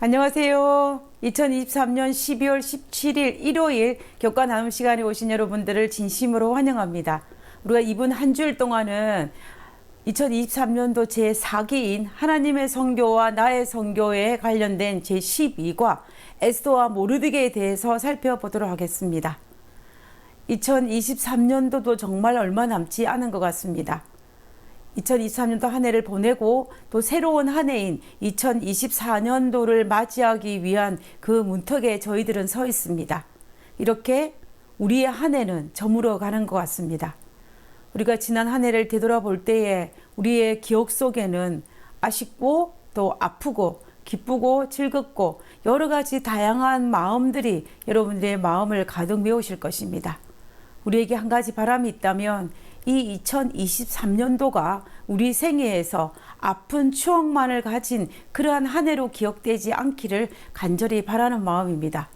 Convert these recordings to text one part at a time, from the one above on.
안녕하세요. 2023년 12월 17일 일요일 교과 나눔 시간에 오신 여러분들을 진심으로 환영합니다. 우리가 이번 한 주일 동안은 2023년도 제4기인 하나님의 성교와 나의 성교에 관련된 제12과 에스더와 모르드게에 대해서 살펴보도록 하겠습니다. 2023년도도 정말 얼마 남지 않은 것 같습니다. 2023년도 한 해를 보내고 또 새로운 한 해인 2024년도를 맞이하기 위한 그 문턱에 저희들은 서 있습니다. 이렇게 우리의 한 해는 저물어 가는 것 같습니다. 우리가 지난 한 해를 되돌아볼 때에 우리의 기억 속에는 아쉽고 또 아프고 기쁘고 즐겁고 여러 가지 다양한 마음들이 여러분들의 마음을 가득 메우실 것입니다. 우리에게 한 가지 바람이 있다면 이 2023년도가 우리 생애에서 아픈 추억만을 가진 그러한 한 해로 기억되지 않기를 간절히 바라는 마음입니다.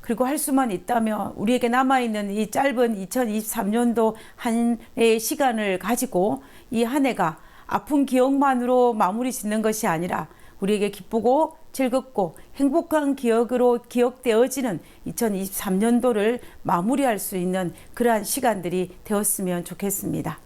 그리고 할 수만 있다면 우리에게 남아있는 이 짧은 2023년도 한 해의 시간을 가지고 이 한 해가 아픈 기억만으로 마무리 짓는 것이 아니라 우리에게 기쁘고 즐겁고 행복한 기억으로 기억되어지는 2023년도를 마무리할 수 있는 그러한 시간들이 되었으면 좋겠습니다.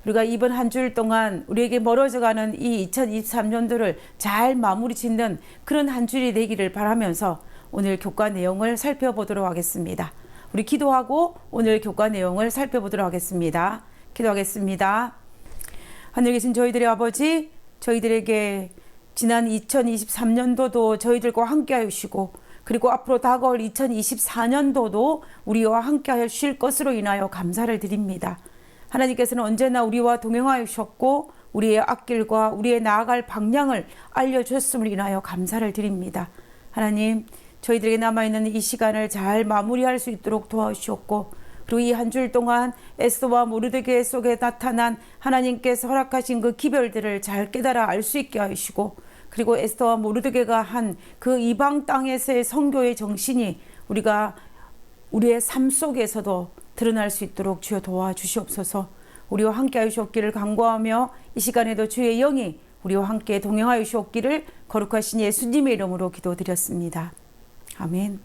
우리가 이번 한 주일 동안 우리에게 멀어져가는 이 2023년도를 잘 마무리 짓는 그런 한 주일이 되기를 바라면서 오늘 교과 내용을 살펴보도록 하겠습니다. 우리 기도하고 오늘 교과 내용을 살펴보도록 하겠습니다. 기도하겠습니다. 하늘에 계신 저희들의 아버지, 저희들에게 지난 2023년도도 저희들과 함께 하시고 그리고 앞으로 다가올 2024년도도 우리와 함께 하실 것으로 인하여 감사를 드립니다. 하나님께서는 언제나 우리와 동행하여 주셨고 우리의 앞길과 우리의 나아갈 방향을 알려주셨음을 인하여 감사를 드립니다. 하나님, 저희들에게 남아있는 이 시간을 잘 마무리할 수 있도록 도와주셨고 그리고 이 한 주일 동안 에스더와 모르드게 속에 나타난 하나님께서 허락하신 그 기별들을 잘 깨달아 알 수 있게 하시고 그리고 에스더와 모르드게가 한 그 이방 땅에서의 선교의 정신이 우리가 우리의 삶 속에서도 드러날 수 있도록 주여 도와주시옵소서. 우리와 함께 하시옵기를 간구하며 이 시간에도 주의 영이 우리와 함께 동행하여 주옵기를 거룩하신 예수님의 이름으로 기도드렸습니다. 아멘.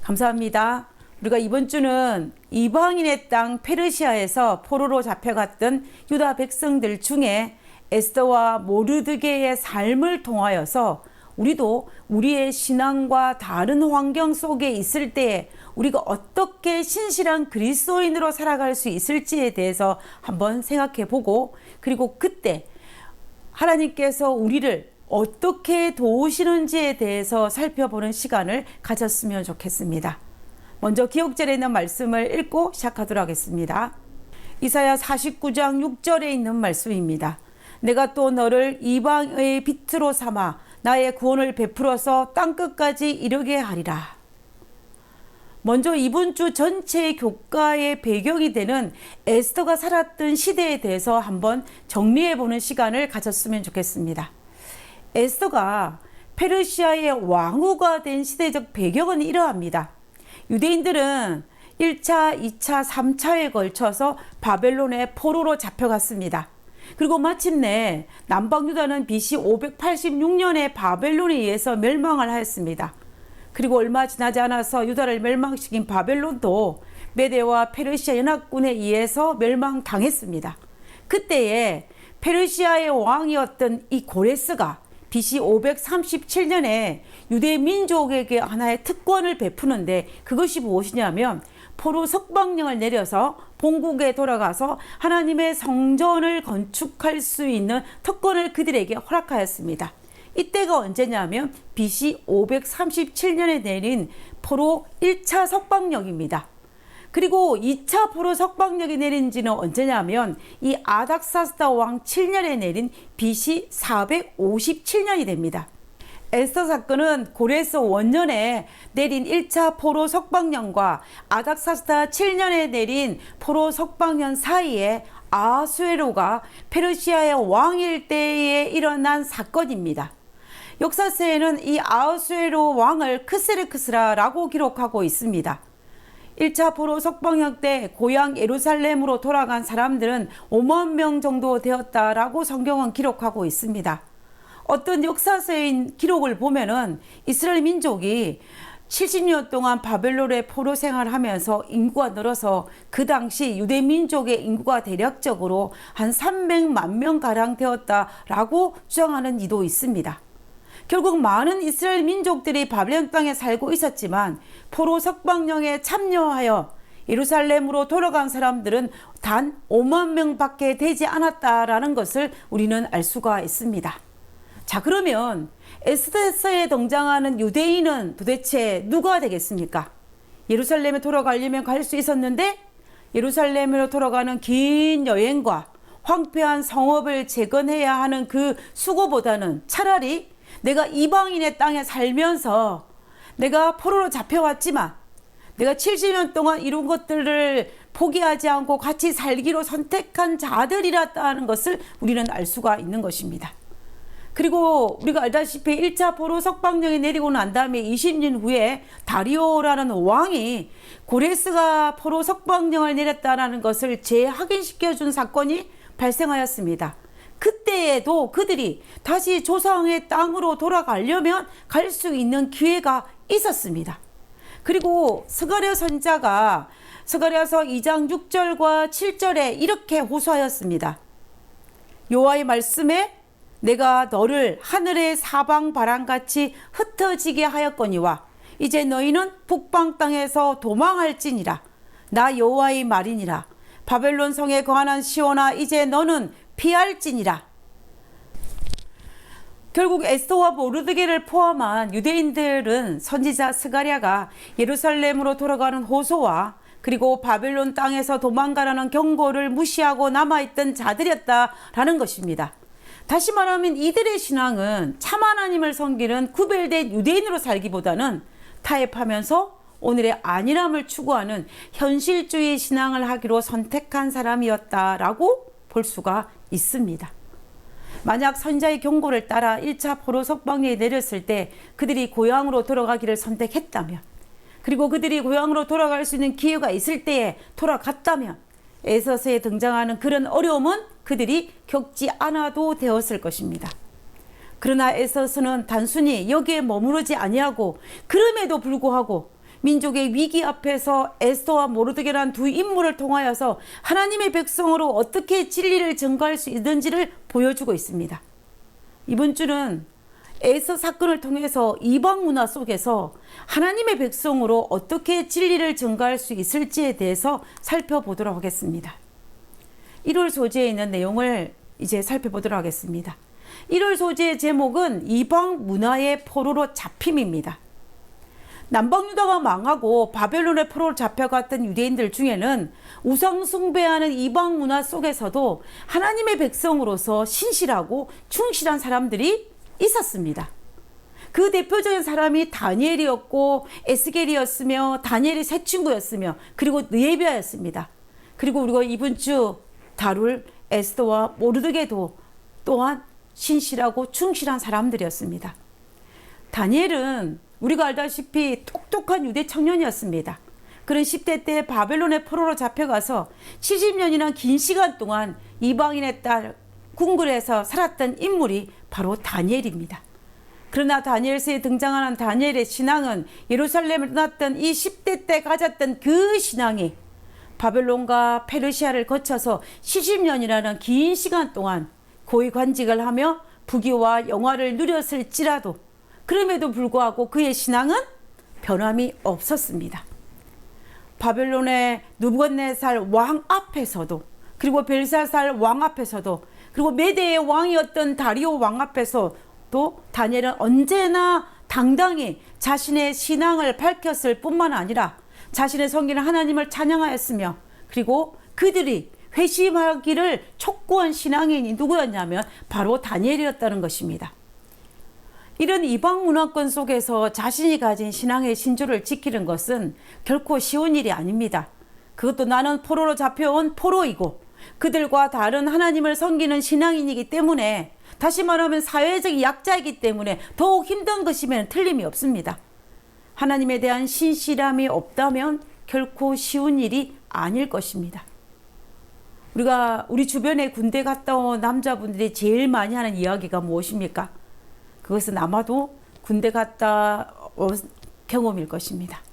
감사합니다. 우리가 이번 주는 이방인의 땅 페르시아에서 포로로 잡혀갔던 유다 백성들 중에 에스더와 모르드게의 삶을 통하여서 우리도 우리의 신앙과 다른 환경 속에 있을 때에 우리가 어떻게 신실한 그리스도인으로 살아갈 수 있을지에 대해서 한번 생각해 보고 그리고 그때 하나님께서 우리를 어떻게 도우시는지에 대해서 살펴보는 시간을 가졌으면 좋겠습니다. 먼저 기억절에 있는 말씀을 읽고 시작하도록 하겠습니다. 이사야 49장 6절에 있는 말씀입니다. 내가 또 너를 이방의 빛으로 삼아 나의 구원을 베풀어서 땅끝까지 이르게 하리라. 먼저 이번 주 전체의 교과의 배경이 되는 에스더가 살았던 시대에 대해서 한번 정리해보는 시간을 가졌으면 좋겠습니다. 에스더가 페르시아의 왕후가 된 시대적 배경은 이러합니다. 유대인들은 1차, 2차, 3차에 걸쳐서 바벨론의 포로로 잡혀갔습니다. 그리고 마침내 남방 유다는 BC 586년에 바벨론에 의해서 멸망을 하였습니다. 그리고 얼마 지나지 않아서 유다를 멸망시킨 바벨론도 메대와 페르시아 연합군에 의해서 멸망당했습니다. 그때에 페르시아의 왕이었던 이 고레스가 BC 537년에 유대 민족에게 하나의 특권을 베푸는데 그것이 무엇이냐면 포로 석방령을 내려서 본국에 돌아가서 하나님의 성전을 건축할 수 있는 특권을 그들에게 허락하였습니다. 이때가 언제냐면 BC 537년에 내린 포로 1차 석방령입니다. 그리고 2차 포로 석방령이 내린 지는 언제냐면 이 아닥사스다 왕 7년에 내린 BC 457년이 됩니다. 에스더 사건은 고레스 원년에 내린 1차 포로 석방령과 아닥사스다 7년에 내린 포로 석방령 사이에 아하수에로가 페르시아의 왕일 때에 일어난 사건입니다. 역사서에는 이 아하수에로 왕을 크세르크스라라고 기록하고 있습니다. 1차 포로 석방령 때 고향 예루살렘으로 돌아간 사람들은 5만 명 정도 되었다라고 성경은 기록하고 있습니다. 어떤 역사서인 기록을 보면은 이스라엘 민족이 70년 동안 바벨론의 포로 생활을 하면서 인구가 늘어서 그 당시 유대 민족의 인구가 대략적으로 한 300만 명가량 되었다라고 주장하는 이도 있습니다. 결국 많은 이스라엘 민족들이 바벨론 땅에 살고 있었지만 포로 석방령에 참여하여 예루살렘으로 돌아간 사람들은 단 5만 명밖에 되지 않았다라는 것을 우리는 알 수가 있습니다. 자, 그러면 에스더서에 등장하는 유대인은 도대체 누가 되겠습니까? 예루살렘에 돌아가려면 갈 수 있었는데 예루살렘으로 돌아가는 긴 여행과 황폐한 성읍을 재건해야 하는 그 수고보다는 차라리 내가 이방인의 땅에 살면서 내가 포로로 잡혀왔지만 내가 70년 동안 이룬 것들을 포기하지 않고 같이 살기로 선택한 자들이라는 것을 우리는 알 수가 있는 것입니다. 그리고 우리가 알다시피 1차 포로 석방령이 내리고 난 다음에 20년 후에 다리오라는 왕이 고레스가 포로 석방령을 내렸다는 것을 재확인시켜준 사건이 발생하였습니다. 그때에도 그들이 다시 조상의 땅으로 돌아가려면 갈 수 있는 기회가 있었습니다. 그리고 스가랴 선자가 스가랴서 2장 6절과 7절에 이렇게 호소하였습니다. 여호와의 말씀에 내가 너를 하늘의 사방 바람같이 흩어지게 하였거니와 이제 너희는 북방 땅에서 도망할지니라. 나 여호와의 말이니라. 바벨론 성에 거하는 시온아 이제 너는 피할지니라. 결국 에스더와 모르드게를 포함한 유대인들은 선지자 스가랴가 예루살렘으로 돌아가는 호소와 그리고 바벨론 땅에서 도망가라는 경고를 무시하고 남아있던 자들이었다라는 것입니다. 다시 말하면 이들의 신앙은 참 하나님을 섬기는 구별된 유대인으로 살기보다는 타협하면서 오늘의 안일함을 추구하는 현실주의 신앙을 하기로 선택한 사람이었다라고 볼 수가 있습니다. 만약 선지자의 경고를 따라 1차 포로 석방령이 내렸을 때 그들이 고향으로 돌아가기를 선택했다면, 그리고 그들이 고향으로 돌아갈 수 있는 기회가 있을 때에 돌아갔다면 에서서에 등장하는 그런 어려움은 그들이 겪지 않아도 되었을 것입니다. 그러나 에서서는 단순히 여기에 머무르지 아니하고 그럼에도 불구하고 민족의 위기 앞에서 에스더와 모르드게라는 두 인물을 통하여서 하나님의 백성으로 어떻게 진리를 증거할 수 있는지를 보여주고 있습니다. 이번 주는 에스더 사건을 통해서 이방 문화 속에서 하나님의 백성으로 어떻게 진리를 증거할 수 있을지에 대해서 살펴보도록 하겠습니다. 1월 소재에 있는 내용을 이제 살펴보도록 하겠습니다. 1월 소재의 제목은 이방 문화의 포로로 잡힘입니다. 남방 유다가 망하고 바벨론의 포로로 잡혀갔던 유대인들 중에는 우상 숭배하는 이방 문화 속에서도 하나님의 백성으로서 신실하고 충실한 사람들이 있었습니다. 그 대표적인 사람이 다니엘이었고 에스겔이었으며 다니엘의 세 친구였으며 그리고 느헤미야였습니다. 그리고 우리가 이번 주 다룰 에스더와 모르드게도 또한 신실하고 충실한 사람들이었습니다. 다니엘은 우리가 알다시피 똑똑한 유대 청년이었습니다. 그런 10대 때 바벨론의 포로로 잡혀가서 70년이나 긴 시간 동안 이방인의 딸 궁궐에서 살았던 인물이 바로 다니엘입니다. 그러나 다니엘서에 등장하는 다니엘의 신앙은 예루살렘을 떠났던 이 10대 때 가졌던 그 신앙이 바벨론과 페르시아를 거쳐서 70년이라는 긴 시간 동안 고위 관직을 하며 부귀와 영화를 누렸을지라도 그럼에도 불구하고 그의 신앙은 변함이 없었습니다. 바벨론의 느부갓네살 왕 앞에서도 그리고 벨사살 왕 앞에서도 그리고 메대의 왕이었던 다리오 왕 앞에서도 다니엘은 언제나 당당히 자신의 신앙을 밝혔을 뿐만 아니라 자신의 섬기는 하나님을 찬양하였으며 그리고 그들이 회심하기를 촉구한 신앙인이 누구였냐면 바로 다니엘이었다는 것입니다. 이런 이방 문화권 속에서 자신이 가진 신앙의 신조를 지키는 것은 결코 쉬운 일이 아닙니다. 그것도 나는 포로로 잡혀온 포로이고 그들과 다른 하나님을 섬기는 신앙인이기 때문에 다시 말하면 사회적 약자이기 때문에 더욱 힘든 것이면 틀림이 없습니다. 하나님에 대한 신실함이 없다면 결코 쉬운 일이 아닐 것입니다. 우리 주변에 군대 갔다 온 남자분들이 제일 많이 하는 이야기가 무엇입니까? 그것은 아마도 군대 갔다 온 경험일 것입니다.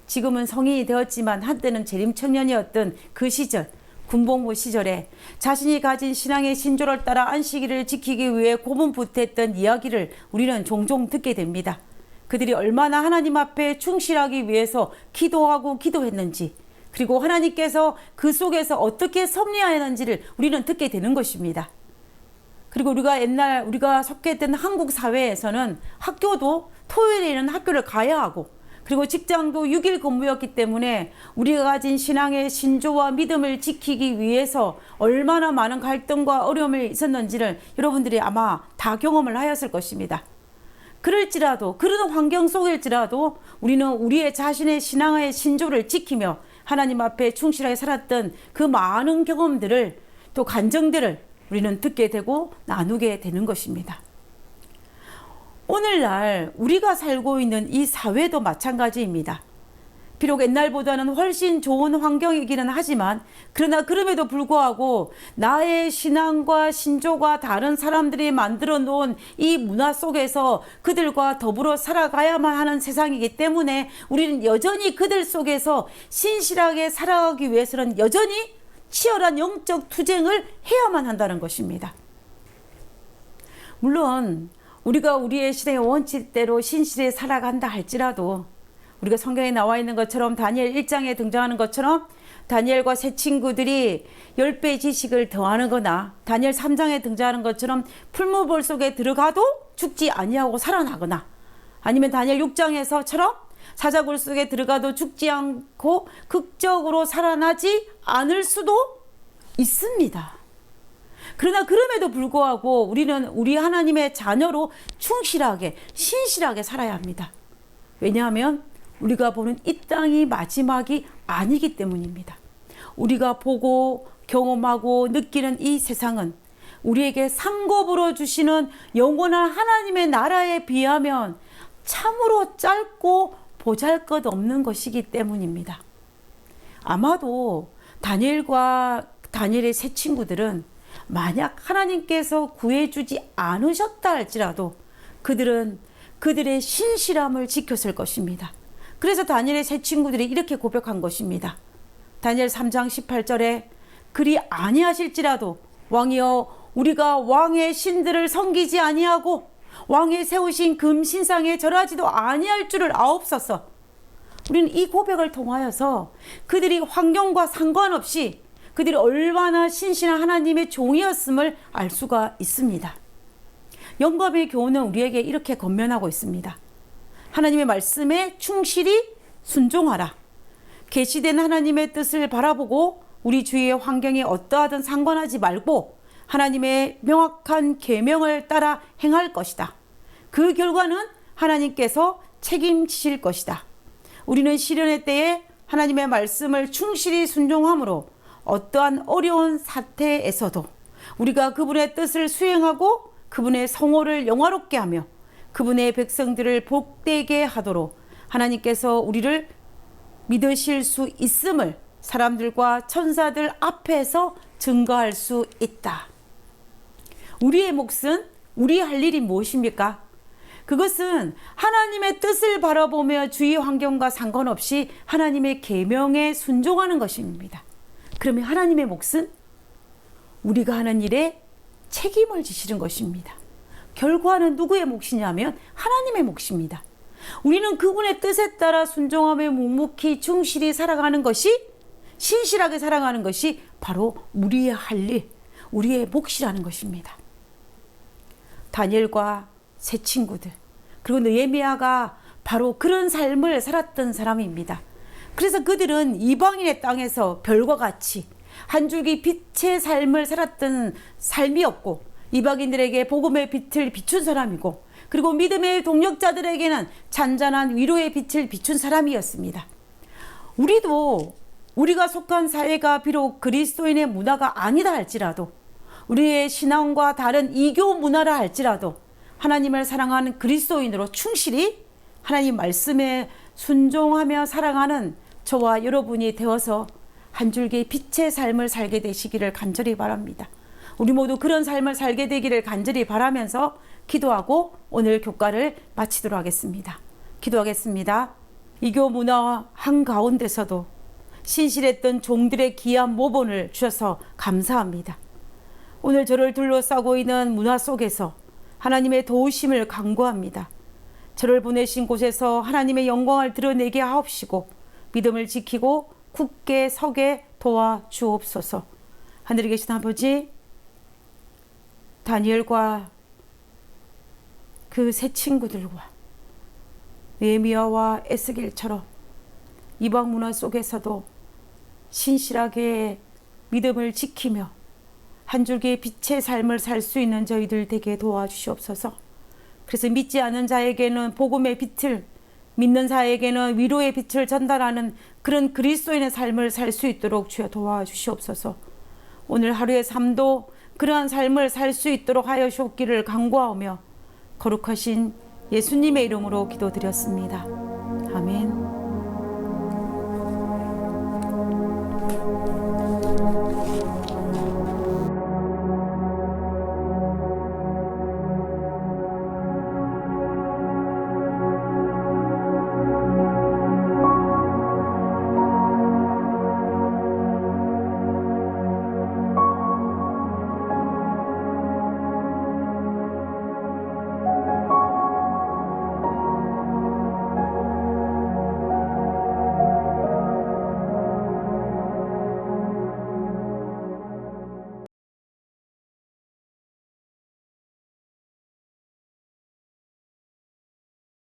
지금은 성인이 되었지만 한때는 재림 청년이었던 그 시절, 군복무 시절에 자신이 가진 신앙의 신조를 따라 안식일을 지키기 위해 고군분투했던 이야기를 우리는 종종 듣게 됩니다. 그들이 얼마나 하나님 앞에 충실하기 위해서 기도하고 기도했는지, 그리고 하나님께서 그 속에서 어떻게 섭리하였는지를 우리는 듣게 되는 것입니다. 그리고 우리가 속했던 한국 사회에서는 학교도 토요일에는 학교를 가야 하고, 그리고 직장도 6일 근무였기 때문에 우리가 가진 신앙의 신조와 믿음을 지키기 위해서 얼마나 많은 갈등과 어려움이 있었는지를 여러분들이 아마 다 경험을 하였을 것입니다. 그럴지라도, 그런 환경 속일지라도 우리는 우리의 자신의 신앙의 신조를 지키며 하나님 앞에 충실하게 살았던 그 많은 경험들을, 또 간증들을 우리는 듣게 되고 나누게 되는 것입니다. 오늘날 우리가 살고 있는 이 사회도 마찬가지입니다. 비록 옛날보다는 훨씬 좋은 환경이기는 하지만, 그러나 그럼에도 불구하고 나의 신앙과 신조가 다른 사람들이 만들어 놓은 이 문화 속에서 그들과 더불어 살아가야만 하는 세상이기 때문에 우리는 여전히 그들 속에서 신실하게 살아가기 위해서는 여전히 치열한 영적 투쟁을 해야만 한다는 것입니다. 물론 우리가 우리의 신앙의 원칙대로 신실히 살아간다 할지라도, 우리가 성경에 나와 있는 것처럼 다니엘 1장에 등장하는 것처럼 다니엘과 세 친구들이 10배 지식을 더하는 거나, 다니엘 3장에 등장하는 것처럼 풀무볼 속에 들어가도 죽지 아니하고 살아나거나, 아니면 다니엘 6장에서처럼 사자굴 속에 들어가도 죽지 않고 극적으로 살아나지 않을 수도 있습니다. 그러나 그럼에도 불구하고 우리는 우리 하나님의 자녀로 충실하게 신실하게 살아야 합니다. 왜냐하면 우리가 보는 이 땅이 마지막이 아니기 때문입니다. 우리가 보고 경험하고 느끼는 이 세상은 우리에게 상급으로 주시는 영원한 하나님의 나라에 비하면 참으로 짧고 보잘것없는 것이기 때문입니다. 아마도 다니엘의 세 친구들은 만약 하나님께서 구해주지 않으셨다 할지라도 그들은 그들의 신실함을 지켰을 것입니다. 그래서 다니엘의 세 친구들이 이렇게 고백한 것입니다. 다니엘 3장 18절에 그리 아니하실지라도 왕이여, 우리가 왕의 신들을 섬기지 아니하고 왕이 세우신 금신상에 절하지도 아니할 줄을 아옵소서. 우리는 이 고백을 통하여서 그들이 환경과 상관없이 그들이 얼마나 신실한 하나님의 종이었음을 알 수가 있습니다. 영감의 교훈은 우리에게 이렇게 권면하고 있습니다. 하나님의 말씀에 충실히 순종하라. 계시된 하나님의 뜻을 바라보고 우리 주위의 환경에 어떠하든 상관하지 말고 하나님의 명확한 계명을 따라 행할 것이다. 그 결과는 하나님께서 책임지실 것이다. 우리는 시련의 때에 하나님의 말씀을 충실히 순종함으로 어떠한 어려운 사태에서도 우리가 그분의 뜻을 수행하고 그분의 성호를 영화롭게 하며 그분의 백성들을 복되게 하도록 하나님께서 우리를 믿으실 수 있음을 사람들과 천사들 앞에서 증거할 수 있다. 우리의 몫은, 우리 할 일이 무엇입니까? 그것은 하나님의 뜻을 바라보며 주위 환경과 상관없이 하나님의 계명에 순종하는 것입니다. 그러면 하나님의 몫은 우리가 하는 일에 책임을 지시는 것입니다. 결과는 누구의 몫이냐면 하나님의 몫입니다. 우리는 그분의 뜻에 따라 순종하며 묵묵히 충실히 살아가는 것이, 신실하게 살아가는 것이 바로 우리의 할 일, 우리의 몫이라는 것입니다. 다니엘과 세 친구들, 그리고 느헤미야가 바로 그런 삶을 살았던 사람입니다. 그래서 그들은 이방인의 땅에서 별과 같이 한 줄기 빛의 삶을 살았던 삶이었고, 이방인들에게 복음의 빛을 비춘 사람이고, 그리고 믿음의 동력자들에게는 잔잔한 위로의 빛을 비춘 사람이었습니다. 우리가 속한 사회가 비록 그리스도인의 문화가 아니다 할지라도, 우리의 신앙과 다른 이교 문화라 할지라도 하나님을 사랑하는 그리스도인으로 충실히 하나님 말씀에 순종하며 살아가는 저와 여러분이 되어서 한 줄기 빛의 삶을 살게 되시기를 간절히 바랍니다. 우리 모두 그런 삶을 살게 되기를 간절히 바라면서 기도하고 오늘 교과를 마치도록 하겠습니다. 기도하겠습니다. 이교 문화 한가운데서도 신실했던 종들의 귀한 모본을 주셔서 감사합니다. 오늘 저를 둘러싸고 있는 문화 속에서 하나님의 도우심을 간구합니다. 저를 보내신 곳에서 하나님의 영광을 드러내게 하옵시고 믿음을 지키고 굳게 서게 도와주옵소서. 하늘에 계신 아버지, 다니엘과 그 세 친구들과 느헤미야와 에스겔처럼 이방 문화 속에서도 신실하게 믿음을 지키며 한 줄기의 빛의 삶을 살 수 있는 저희들 되게 도와주시옵소서. 그래서 믿지 않은 자에게는 복음의 빛을, 믿는 자에게는 위로의 빛을 전달하는 그런 그리스도인의 삶을 살 수 있도록 주여 도와주시옵소서. 오늘 하루의 삶도 그러한 삶을 살 수 있도록 하여 주옵기를 간구하오며 거룩하신 예수님의 이름으로 기도드렸습니다. 아멘.